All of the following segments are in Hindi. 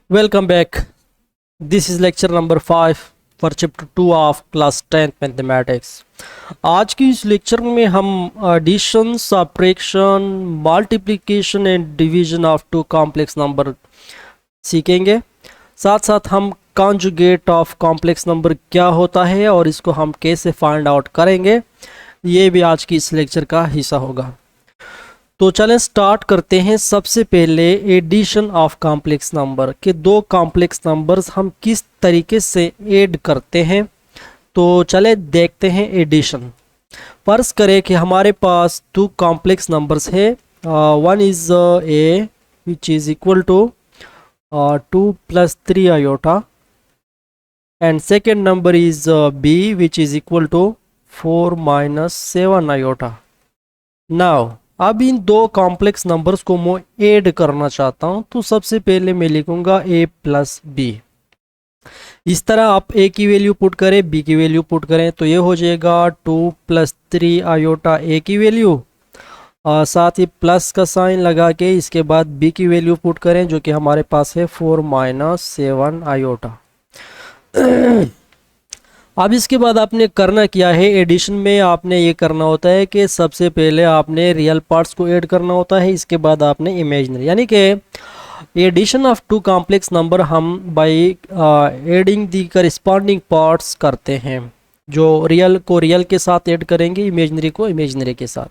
Welcome back. This is lecture number 5 for chapter 2 of class 10th mathematics. आज की इस लेक्चर में हम addition, subtraction, multiplication and division of two complex number सीखेंगे। साथ साथ हम कॉन्जुगेट ऑफ कॉम्प्लेक्स नंबर क्या होता है और इसको हम कैसे फाइंड आउट करेंगे, ये भी आज की इस लेक्चर का हिस्सा होगा। तो चलें स्टार्ट करते हैं। सबसे पहले एडिशन ऑफ कॉम्प्लेक्स नंबर के दो कॉम्प्लेक्स नंबर्स हम किस तरीके से ऐड करते हैं, तो चले देखते हैं एडिशन। फर्ज करें कि हमारे पास टू कॉम्प्लेक्स नंबर्स है। One is a which is equal to 2 + 3 iota and second number is b which is equal to 4 - 7 iota. Now अब इन दो कॉम्प्लेक्स नंबर्स को मैं ऐड करना चाहता हूं, तो सबसे पहले मैं लिखूंगा a + b। इस तरह आप a की वैल्यू पुट करें, b की वैल्यू पुट करें, तो ये हो जाएगा 2 + 3 आयोटा a की वैल्यू, साथ ही प्लस का साइन लगा के इसके बाद b की वैल्यू पुट करें जो कि हमारे पास है 4 - 7 आयोटा। अब इसके बाद आपने करना क्या है, एडिशन में आपने ये करना होता है कि सबसे पहले आपने रियल पार्ट्स को ऐड करना होता है, इसके बाद आपने इमेजिनरी, यानी कि addition of two complex number हम by adding the corresponding parts करते हैं। जो रियल को रियल के साथ ऐड करेंगे, इमेजिनरी को इमेजिनरी के साथ।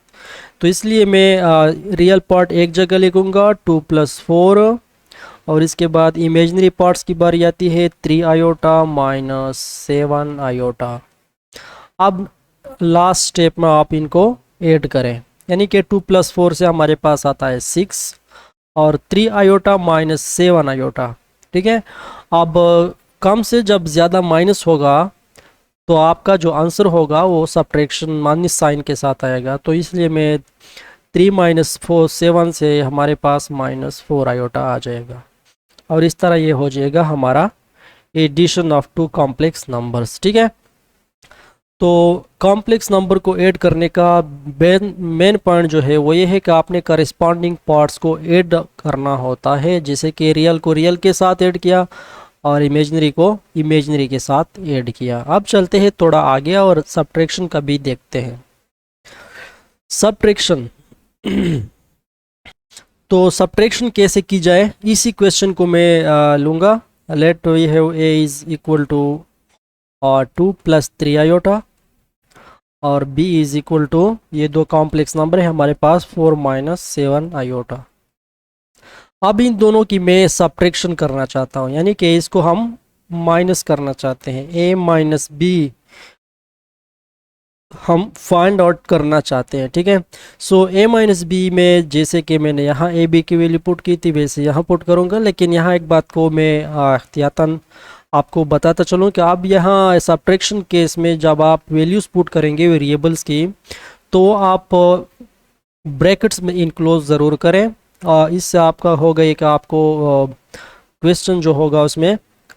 तो इसलिए मैं रियल पार्ट एक जगह लिखूंगा 2 + 4, और इसके बाद इमेजिनरी पार्ट्स की बारी आती है 3 आयोटा - 7 आयोटा। अब लास्ट स्टेप में आप इनको ऐड करें, यानी कि 2 + 4 से हमारे पास आता है 6 और 3 आयोटा - 7 आयोटा। ठीक है। अब कम से जब ज़्यादा माइनस होगा तो आपका जो आंसर होगा वो सब्ट्रैक्शन माइनस साइन के साथ आएगा। तो इसलिए मैं 3 - 4 7 से हमारे पास -4 आयोटा आ जाएगा, और इस तरह ये हो जाएगा हमारा addition of two complex numbers. ठीक है। तो कॉम्प्लेक्स नंबर को ऐड करने का मेन पॉइंट जो है वो ये है कि आपने करस्पॉन्डिंग पार्ट्स को ऐड करना होता है, जैसे कि रियल को रियल के साथ ऐड किया और इमेजिनरी को इमेजिनरी के साथ ऐड किया। अब चलते हैं थोड़ा आगे और सब्ट्रैक्शन का भी देखते हैं। सब्ट्रैक्शन तो सब्ट्रैक्शन कैसे की जाए, इसी क्वेश्चन को मैं लूँगा। Let we have a is equal to 2 + 3 iota और b इज इक्वल टू, ये दो कॉम्प्लेक्स नंबर है हमारे पास, 4 - 7 आयोटा। अब इन दोनों की मैं सब्ट्रैक्शन करना चाहता हूँ, यानी कि इसको हम माइनस करना चाहते हैं। a - b हम फाइंड आउट करना चाहते हैं। ठीक है। सो a - b में जैसे कि मैंने यहाँ a b की वैल्यू पुट की थी वैसे यहाँ पुट करूँगा, लेकिन यहाँ एक बात को मैं एहतियातन आपको बताता चलूँ कि आप यहाँ सब्ट्रैक्शन केस में जब आप वैल्यूज़ पुट करेंगे वेरिएबल्स की, तो आप ब्रैकेट्स में इनक्लोज ज़रूर करें। इससे आपका होगा ये कि आपको क्वेश्चन जो होगा उसमें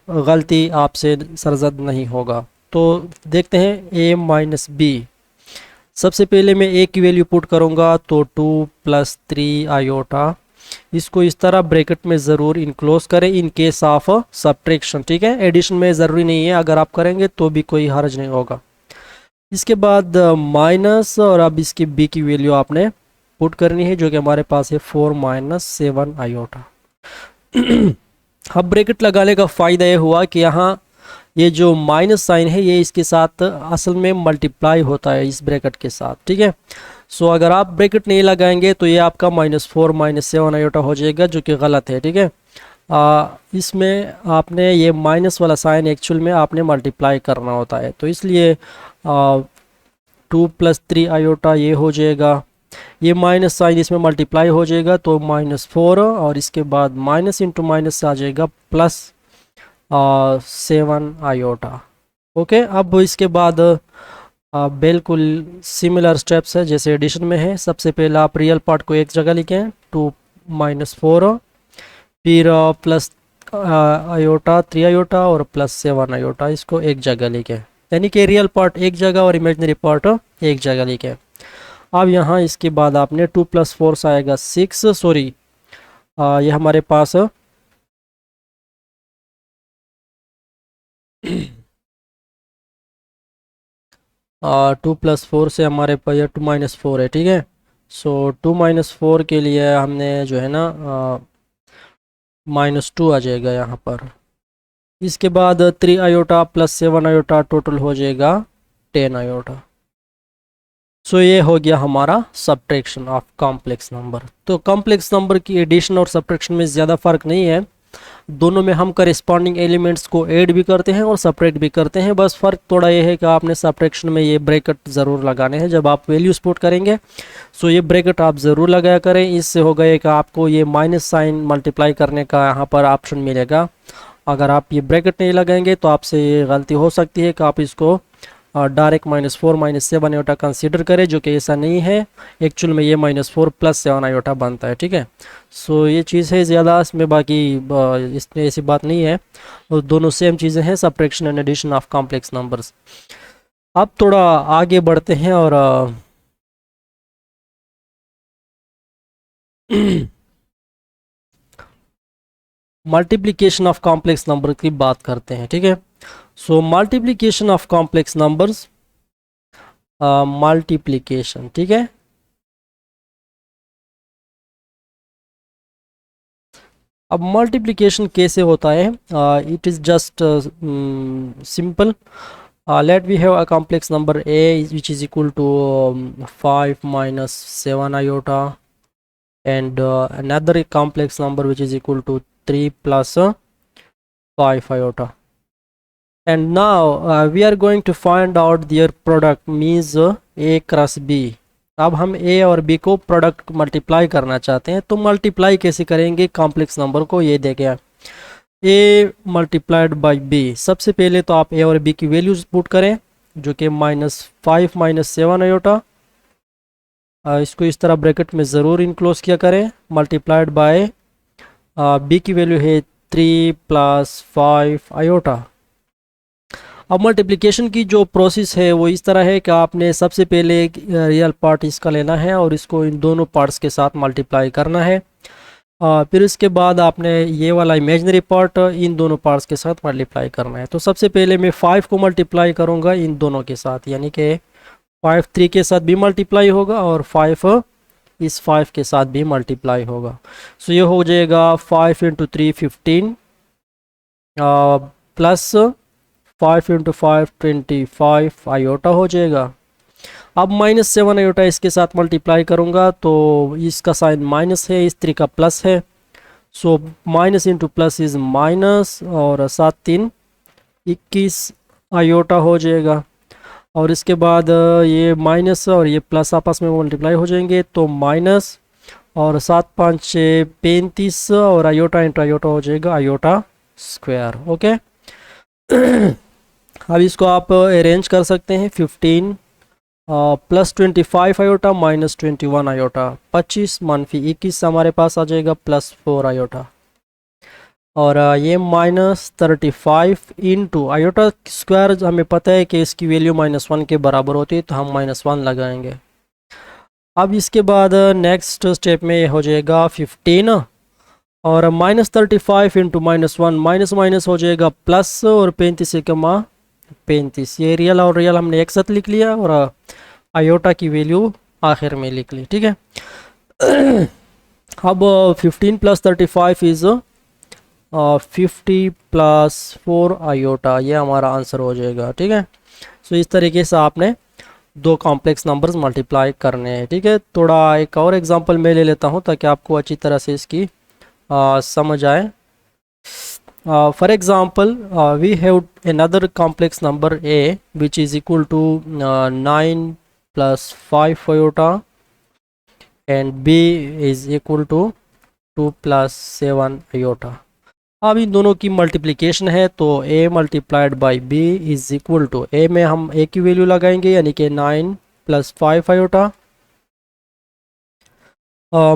गलती आपसे सरजद नहीं होगा। तो देखते हैं a - b। सबसे पहले मैं a की वैल्यू पुट करूंगा, तो 2 + 3 आयोटा। इसको इस तरह ब्रैकेट में ज़रूर इनक्लोज करें इन केस ऑफ सब्ट्रैक्शन। ठीक है। एडिशन में ज़रूरी नहीं है, अगर आप करेंगे तो भी कोई हर्ज नहीं होगा। इसके बाद माइनस, और अब इसकी b की वैल्यू आपने पुट करनी है जो कि हमारे पास है 4 - 7 आयोटा। अब ब्रैकेट लगाने का फ़ायदा ये हुआ कि यहाँ ये जो माइनस साइन है ये इसके साथ असल में मल्टीप्लाई होता है इस ब्रैकेट के साथ। ठीक है। सो अगर आप ब्रैकेट नहीं लगाएंगे तो ये आपका -4 - 7 आयोटा हो जाएगा, जो कि गलत है। ठीक है। इसमें आपने ये माइनस वाला साइन एक्चुअल में आपने मल्टीप्लाई करना होता है, तो इसलिए 2 + 3 आयोटा ये हो जाएगा, ये माइनस साइन इसमें मल्टीप्लाई हो जाएगा तो -4, और इसके बाद माइनस इंटू माइनस आ जाएगा +7 आयोटा। ओके। अब इसके बाद बिल्कुल सिमिलर स्टेप्स है जैसे एडिशन में है। सबसे पहले आप रियल पार्ट को एक जगह लिखें, 2 - 4, फिर प्लस आयोटा 3 आयोटा और +7 आयोटा, इसको एक जगह लिखें, यानी कि रियल पार्ट एक जगह और इमेजिनरी पार्ट एक जगह लिखें। अब यहाँ इसके बाद आपने 2 + 4 से आएगा 6, सॉरी ये हमारे पास टू प्लस फोर से हमारे पास ये 2 - 4 है, ठीक है। सो 2 - 4 के लिए हमने जो है ना -2 आ जाएगा यहाँ पर। इसके बाद 3 आयोटा प्लस 7 आयोटा टोटल हो जाएगा 10 आयोटा। सो ये हो गया हमारा सब्ट्रैक्शन ऑफ कॉम्प्लेक्स नंबर। तो कॉम्प्लेक्स नंबर की एडिशन और सब्ट्रैक्शन में ज़्यादा फ़र्क नहीं है, दोनों में हम करेस्पॉन्डिंग एलिमेंट्स को ऐड भी करते हैं और सब्ट्रैक्ट भी करते हैं। बस फ़र्क थोड़ा ये है कि आपने सब्ट्रैक्शन में ये ब्रैकेट ज़रूर लगाने हैं जब आप वैल्यूज पुट करेंगे। सो ये ब्रैकेट आप ज़रूर लगाया करें, इससे होगा ये कि आपको ये माइनस साइन मल्टीप्लाई करने का यहाँ पर ऑप्शन मिलेगा। अगर आप ये ब्रैकेट नहीं लगाएंगे तो आपसे ये गलती हो सकती है कि आप इसको डायरेक्ट -4 -7 आयोटा कंसीडर करें, जो कि ऐसा नहीं है। एक्चुअल में ये -4 + 7 आयोटा बनता है, ठीक है। सो ये चीज़ है ज़्यादा इसमें, बाकी इसमें ऐसी बात नहीं है, और दोनों सेम चीज़ें हैं, subtraction and addition of complex numbers. अब थोड़ा आगे बढ़ते हैं और मल्टीप्लिकेशन ऑफ कॉम्प्लेक्स नंबर की बात करते हैं, ठीक है। So multiplication of complex numbers, multiplication, ठीक है। अब मल्टीप्लिकेशन कैसे होता है? It is just simple. Let we have a complex number a which is equal to 5 - 7 iota, and another complex number which is equal to 3 + 5 iota. And now we are going to find out their product, means a cross b. अब हम a और b को प्रोडक्ट मल्टीप्लाई करना चाहते हैं, तो मल्टीप्लाई कैसे करेंगे कॉम्प्लेक्स नंबर को, ये देखें। a मल्टीप्लाइड बाई b, सबसे पहले तो आप a और b की वैल्यूज पुट करें, जो कि -5 - 7 आयोटा। इसको इस तरह ब्रैकेट में ज़रूर इनक्लोज किया करें, मल्टीप्लाइड बाय b की वैल्यू है 3 + 5 आयोटा। अब मल्टीप्लिकेशन की जो प्रोसेस है वो इस तरह है कि आपने सबसे पहले एक रियल पार्ट इसका लेना है और इसको इन दोनों पार्ट्स के साथ मल्टीप्लाई करना है। फिर इसके बाद आपने ये वाला इमेजनरी पार्ट इन दोनों पार्ट्स के साथ मल्टीप्लाई करना है। तो सबसे पहले मैं 5 को मल्टीप्लाई करूँगा इन दोनों के साथ, यानी कि 5 3 के साथ भी मल्टीप्लाई होगा और 5 इस 5 के साथ भी मल्टीप्लाई होगा। सो ये हो जाएगा 5 × 3 15 प्लस 5 × 5 25 आयोटा हो जाएगा। अब -7 आयोटा इसके साथ मल्टीप्लाई करूँगा तो इसका साइन माइनस है, इस 3 का प्लस है। So minus into plus is minus, और 7 3 21 आयोटा हो जाएगा। और इसके बाद ये माइनस और ये प्लस आपस में मल्टीप्लाई हो जाएंगे, तो माइनस और 7 5 6 35 और आयोटा इंटू आयोटा हो जाएगा आयोटा स्क्वायर। ओके। अब इसको आप अरेंज कर सकते हैं, 15 + 25 आयोटा -21 आयोटा, 25 - 21 हमारे पास आ जाएगा +4 आयोटा। और ये -35 इंटू आयोटा स्क्वायर, हमें पता है कि इसकी वैल्यू -1 के बराबर होती है, तो हम -1 लगाएंगे। अब इसके बाद नेक्स्ट स्टेप में ये हो जाएगा 15 और -35 इंटू -1 माइनस माइनस हो जाएगा प्लस, और 35 से कमा 35, ये रियल और रियल हमने एक साथ लिख लिया और आयोटा की वैल्यू आखिर में लिख ली, ठीक है। अब 15 + 35 इज़ 50 + 4 आयोटा, ये हमारा आंसर हो जाएगा, ठीक है। सो इस तरीके से आपने दो कॉम्प्लेक्स नंबर्स मल्टीप्लाई करने हैं, ठीक है। थोड़ा एक और एग्जांपल मैं ले लेता हूँ ताकि आपको अच्छी तरह से इसकी समझ आए। For example, we have another complex number a which is equal to 9 + 5 iota, and b is equal to 2 + 7 iota. अब इन दोनों की मल्टीप्लिकेशन है, तो a multiplied by b is equal to, a में हम a की वैल्यू लगाएंगे यानी कि 9 + 5 आयोटा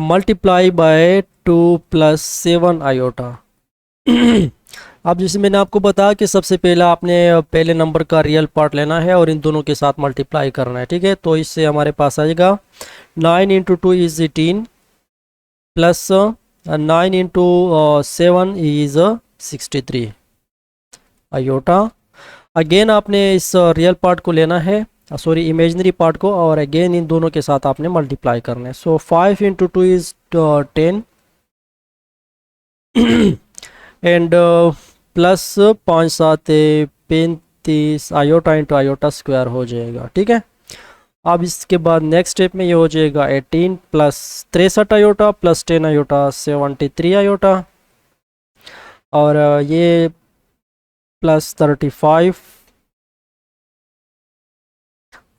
मल्टीप्लाई बाय 2 + 7 आयोटा। अब जैसे मैंने आपको बताया कि सबसे पहला आपने पहले नंबर का रियल पार्ट लेना है और इन दोनों के साथ मल्टीप्लाई करना है, ठीक है। तो इससे हमारे पास आएगा 9 × 2 is 18 plus 9 × 7 is 63 iota. Again आपने इस रियल पार्ट को लेना है, सॉरी इमेजिनरी पार्ट को, और अगेन इन दोनों के साथ आपने मल्टीप्लाई करना है। सो 5 into two is 10 and plus 5 7 35 iota into iota square हो जाएगा, ठीक है। अब इसके बाद नेक्स्ट स्टेप में ये हो जाएगा 18 plus 63 iota plus 10 iota 73 iota, और ये प्लस 35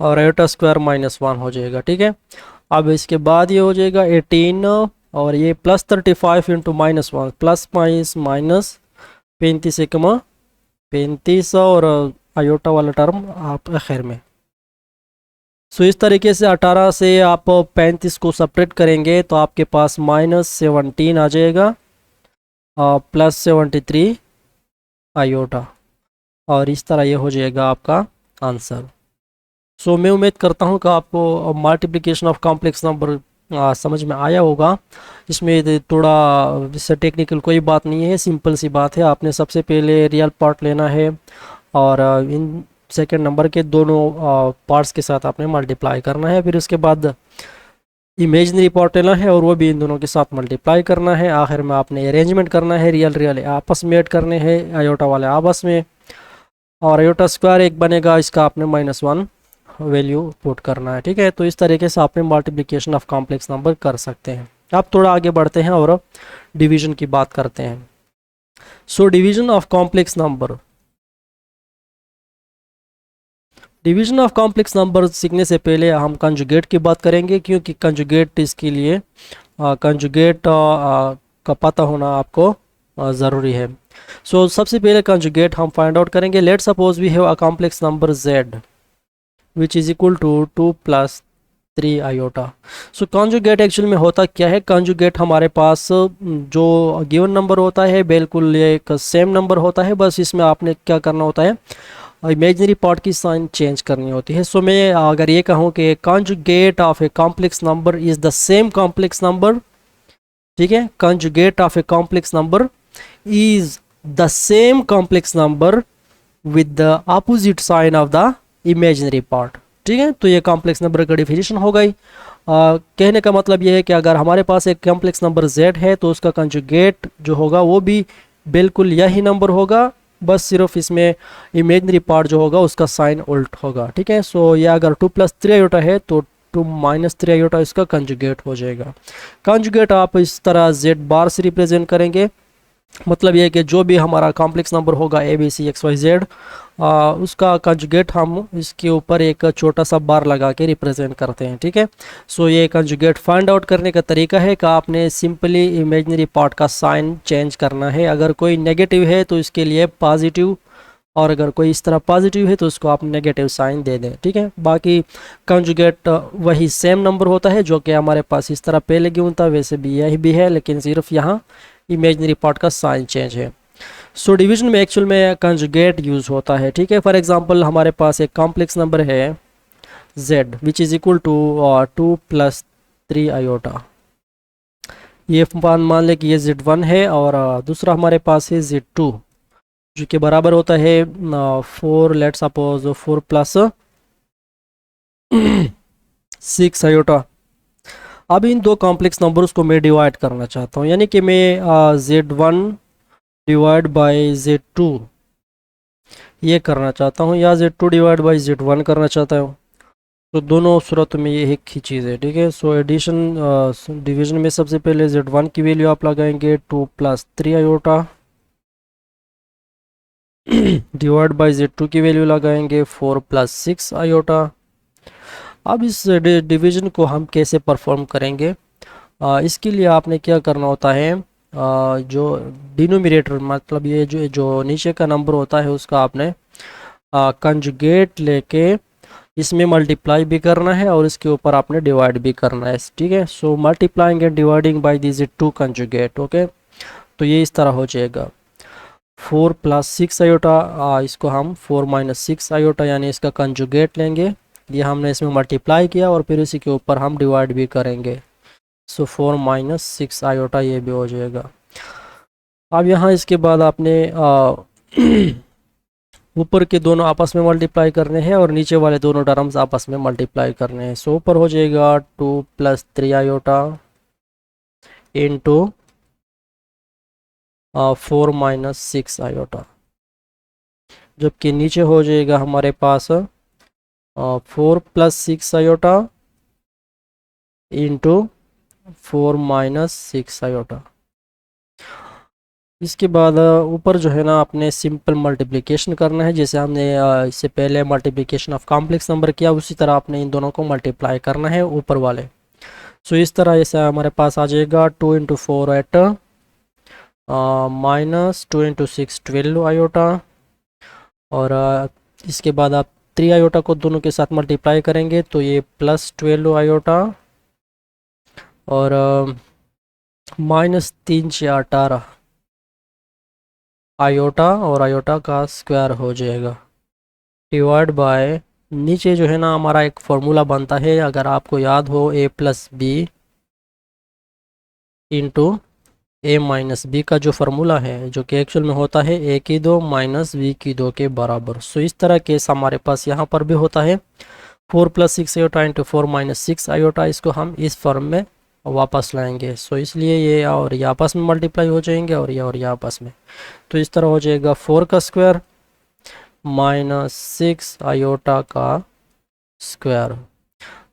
और आयोटा स्क्वायर -1 हो जाएगा, ठीक है। अब इसके बाद ये हो जाएगा 18 और ये plus 35 into -1 plus minus 35 Ekma 35 और आयोटा वाला टर्म आप आखिर में। सो इस तरीके से 18 से आप 35 को सेपरेट करेंगे तो आपके पास -17 आ जाएगा प्लस 73 आयोटा, और इस तरह ये हो जाएगा आपका आंसर। सो मैं उम्मीद करता हूँ कि आपको मल्टीप्लिकेशन ऑफ कॉम्प्लेक्स नंबर समझ में आया होगा। इसमें थोड़ा इससे टेक्निकल कोई बात नहीं है, सिंपल सी बात है। आपने सबसे पहले रियल पार्ट लेना है और इन सेकंड नंबर के दोनों पार्ट्स के साथ आपने मल्टीप्लाई करना है, फिर उसके बाद इमेजिनरी पार्ट लेना है और वो भी इन दोनों के साथ मल्टीप्लाई करना है। आखिर में आपने अरेंजमेंट करना है, रियल आपस में ऐड करने हैं, आयोटा वाले आपस में, और आयोटा स्क्वायर एक बनेगा, इसका आपने -1 वैल्यू पुट करना है, ठीक है। तो इस तरीके से आपने मल्टीप्लिकेशन ऑफ कॉम्प्लेक्स नंबर कर सकते हैं। अब थोड़ा आगे बढ़ते हैं और डिवीजन की बात करते हैं। So division of complex number, division of complex number सीखने से पहले हम कंजुगेट की बात करेंगे, क्योंकि कंजुगेट इसके लिए कंजुगेट का पता होना आपको ज़रूरी है। सो सबसे पहले कंजुगेट हम फाइंड आउट करेंगे। Let suppose we have a complex number z which is equal to 2 + 3 iota. So conjugate actual में होता क्या है, कॉन्जुगेट हमारे पास जो गिवन नंबर होता है बिल्कुल एक सेम नंबर होता है, बस इसमें आपने क्या करना होता है, इमेजिनरी पार्ट की साइन चेंज करनी होती है। सो मैं अगर ये कहूँ कि conjugate of a complex number is the same complex number, ठीक है, conjugate of a complex number is the same complex number with the opposite sign of the imaginary part, ठीक है। तो ये कॉम्प्लेक्स नंबर का डिफिनेशन हो गई। कहने का मतलब ये है कि अगर हमारे पास एक कॉम्प्लेक्स नंबर z है तो उसका कंजुगेट जो होगा वो भी बिल्कुल यही नंबर होगा, बस सिर्फ इसमें इमेजिनरी पार्ट जो होगा उसका साइन उल्ट होगा, ठीक है। सो ये अगर 2 + 3 आयोटा है तो 2 - 3 आयोटा इसका कंजुगेट हो जाएगा। कंजुगेट आप इस तरह z बार से रिप्रेजेंट करेंगे, मतलब ये है कि जो भी हमारा कॉम्प्लेक्स नंबर होगा ABCXYZ उसका कंजुगेट हम इसके ऊपर एक छोटा सा बार लगा के रिप्रेजेंट करते हैं, ठीक है। सो ये कंजुगेट फाइंड आउट करने का तरीका है कि आपने सिंपली इमेजिनरी पार्ट का साइन चेंज करना है। अगर कोई नेगेटिव है तो इसके लिए पॉजिटिव, और अगर कोई इस तरह पॉजिटिव है तो उसको आप नेगेटिव साइन दे दें, ठीक है। बाकी कंजुगेट वही सेम नंबर होता है जो कि हमारे पास इस तरह पहले गिवन था, वैसे भी यही भी है, लेकिन सिर्फ यहाँ इमेजिनरी पार्ट का साइन चेंज है। सो डिवीजन में एक्चुअल में कंजुगेट यूज़ होता है, ठीक है। फॉर एग्जांपल हमारे पास एक कॉम्प्लेक्स नंबर है z which is equal to 2 + 3 iota. ये मान लें कि ये z1 है और दूसरा हमारे पास है z2 जो कि बराबर होता है 4, लेट सपोज 4 + 6 आयोटा। अब इन दो कॉम्प्लेक्स नंबर्स को मैं डिवाइड करना चाहता हूँ, यानी कि मैं z1 डिवाइड बाय z2 ये करना चाहता हूँ, या z2 डिवाइड बाय z1 करना चाहता हूँ। तो दोनों सूरत में ये एक ही चीज़ है, ठीक है। सो एडिशन डिवीजन में सबसे पहले z1 की वैल्यू आप लगाएंगे 2 + 3 आयोटा डिवाइड बाय z2 की वैल्यू लगाएंगे 4 + 6 आयोटा। अब इस डिवीजन को हम कैसे परफॉर्म करेंगे, इसके लिए आपने क्या करना होता है, जो डिनोमिनेटर मतलब ये जो नीचे का नंबर होता है उसका आपने कंजुगेट लेके इसमें मल्टीप्लाई भी करना है और इसके ऊपर आपने डिवाइड भी करना है, ठीक है। So multiplying and dividing by this 2 conjugate, okay. तो ये इस तरह हो जाएगा 4 + 6 आयोटा, इसको हम 4 - 6 आयोटा यानी इसका कंजुगेट लेंगे, ये हमने इसमें मल्टीप्लाई किया और फिर इसी के ऊपर हम डिवाइड भी करेंगे। सो 4 - 6 आयोटा ये भी हो जाएगा। अब यहाँ इसके बाद आपने ऊपर के दोनों आपस में मल्टीप्लाई करने हैं और नीचे वाले दोनों टर्म्स आपस में मल्टीप्लाई करने हैं। सो ऊपर हो जाएगा 2 + 3 आयोटा इंटू 4 - 6 आयोटा, जबकि नीचे हो जाएगा हमारे पास 4 + 6 आयोटा इंटू 4 - 6 आयोटा। इसके बाद ऊपर जो है ना आपने सिंपल मल्टीप्लिकेशन करना है, जैसे हमने इससे पहले मल्टीप्लिकेशन ऑफ कॉम्प्लेक्स नंबर किया उसी तरह आपने इन दोनों को मल्टीप्लाई करना है ऊपर वाले। सो इस तरह ऐसा हमारे पास आ जाएगा 2 × 4 8 -2 × 6 12 आयोटा, और इसके बाद आप 3 आयोटा को दोनों के साथ मल्टीप्लाई करेंगे तो ये +12 आयोटा, और -3 × 6 18 आयोटा, और आयोटा का स्क्वायर हो जाएगा डिवाइड बाय, नीचे जो है ना हमारा एक फॉर्मूला बनता है, अगर आपको याद हो, a + b into a - b का जो फार्मूला है, जो कि एक्चुअल में होता है a की 2 - b की 2 के बराबर। सो इस तरह केस हमारे पास यहाँ पर भी होता है 4 + 6 आयोटा इंटू 4 - 6 आयोटा, इसको हम इस फॉर्म में वापस लाएंगे। सो इसलिए ये और ये आपस में मल्टीप्लाई हो जाएंगे और ये आपस में, तो इस तरह हो जाएगा 4 का स्क्वायर -6 आयोटा का स्क्वायर।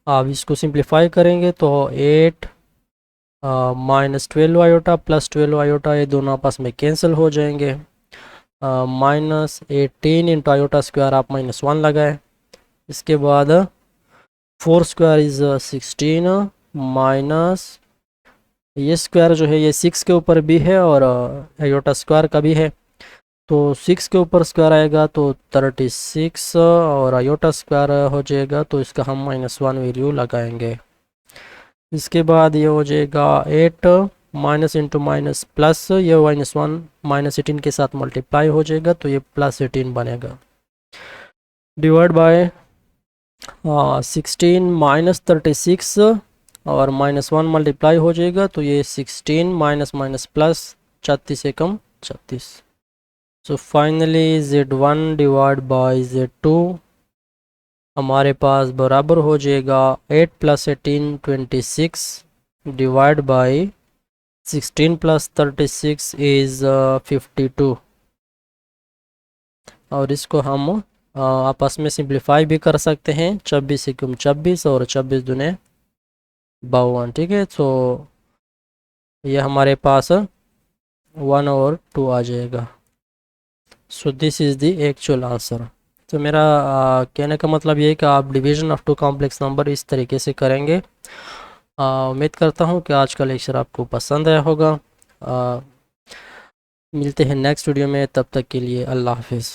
अब इसको सिंप्लीफाई करेंगे तो 8 -12 आयोटा +12 आयोटा, ये दोनों आपस में कैंसिल हो जाएंगे। -18 इंटू आयोटा स्क्वायर आप -1 लगाए, इसके बाद 4 स्क्वायर इज़ 16 माइनस ये स्क्वायर जो है ये 6 के ऊपर भी है और आयोटा स्क्वायर का भी है, तो 6 के ऊपर स्क्वायर आएगा तो 36 और आयोटा स्क्वायर हो जाएगा, तो इसका हम -1 वैल्यू लगाएंगे। इसके बाद ये हो जाएगा 8 माइनस इंटू माइनस प्लस, ये -1 -18 के साथ मल्टीप्लाई हो जाएगा तो ये +18 बनेगा, डिवाइड बाय 16 - 36 और -1 मल्टीप्लाई हो जाएगा तो ये 16 माइनस प्लस 34 से कम 36। So finally Z1 divide by Z2 हमारे पास बराबर हो जाएगा 8 + 18 26 डिवाइड बाय 16 + 36 इज़ 52, और इसको हम आपस में सिंप्लीफाई भी कर सकते हैं, 24 × 26 और 24 दूने 52, ठीक है। तो ये हमारे पास 1 और 2 आ जाएगा। So this is the actual answer. तो मेरा कहने का मतलब ये है कि आप division of two complex number इस तरीके से करेंगे। उम्मीद करता हूँ कि आज का लेक्चर आपको पसंद आया होगा। मिलते हैं नेक्स्ट वीडियो में, तब तक के लिए अल्लाह हाफिज़।